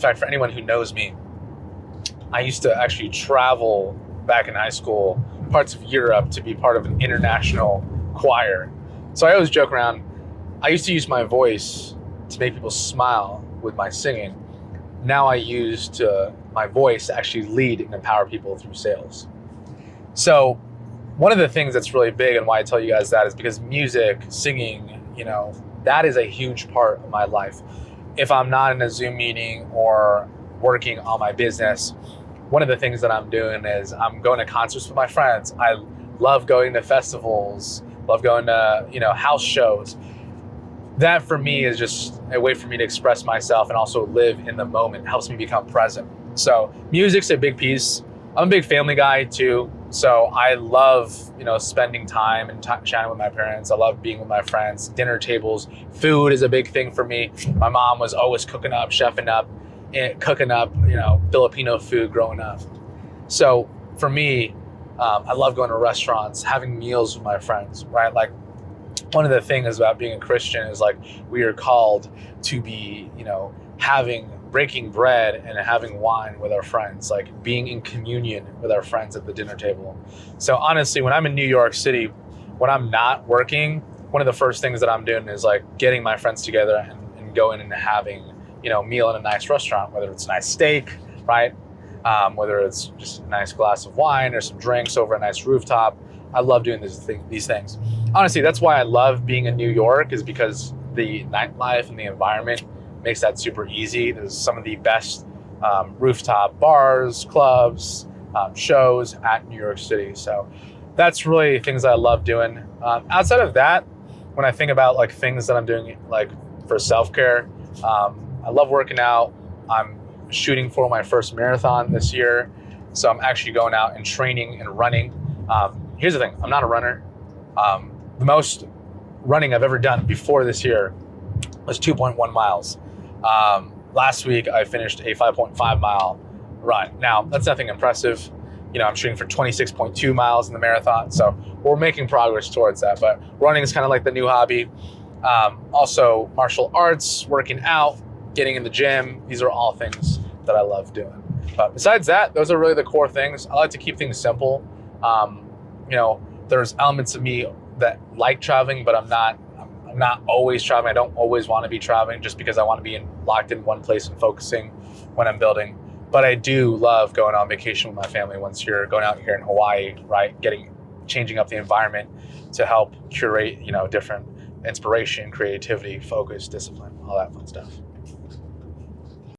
fact, for anyone who knows me, I used to actually travel back in high school, parts of Europe, to be part of an international choir. So I always joke around, I used to use my voice to make people smile with my singing. Now I use my voice to actually lead and empower people through sales. So one of the things that's really big and why I tell you guys that is because music, singing, that is a huge part of my life. If I'm not in a Zoom meeting or working on my business, one of the things that I'm doing is I'm going to concerts with my friends. I love going to festivals, love going to, house shows. That for me is just a way for me to express myself and also live in the moment. It helps me become present. So music's a big piece. I'm a big family guy too. So I love, spending time and chatting with my parents. I love being with my friends. Dinner tables, food is a big thing for me. My mom was always cooking up, chefing up, and cooking up, Filipino food growing up. So for me, I love going to restaurants, having meals with my friends, right? Like, one of the things about being a Christian is like we are called to be, breaking bread and having wine with our friends, like being in communion with our friends at the dinner table. So honestly, when I'm in New York City, when I'm not working, one of the first things that I'm doing is like getting my friends together and going and having, meal in a nice restaurant, whether it's a nice steak, right? Whether it's just a nice glass of wine or some drinks over a nice rooftop. I love doing these things. Honestly, that's why I love being in New York, is because the nightlife and the environment makes that super easy. There's some of the best rooftop bars, clubs, shows at New York City. So that's really things I love doing. Outside of that, when I think about like things that I'm doing like for self-care, I love working out. I'm shooting for my first marathon this year. So I'm actually going out and training and running. Here's the thing, I'm not a runner. The most running I've ever done before this year was 2.1 miles. Last week I finished a 5.5 mile run. Now that's nothing impressive. I'm shooting for 26.2 miles in the marathon. So we're making progress towards that, but running is kind of like the new hobby. Also martial arts, working out, getting in the gym. These are all things that I love doing. But besides that, those are really the core things. I like to keep things simple. There's elements of me that like traveling, but I'm not always traveling. I don't always want to be traveling just because I want to be locked in one place and focusing when I'm building. But I do love going on vacation with my family once you're going out here in Hawaii, right? Changing up the environment to help curate, different inspiration, creativity, focus, discipline, all that fun stuff.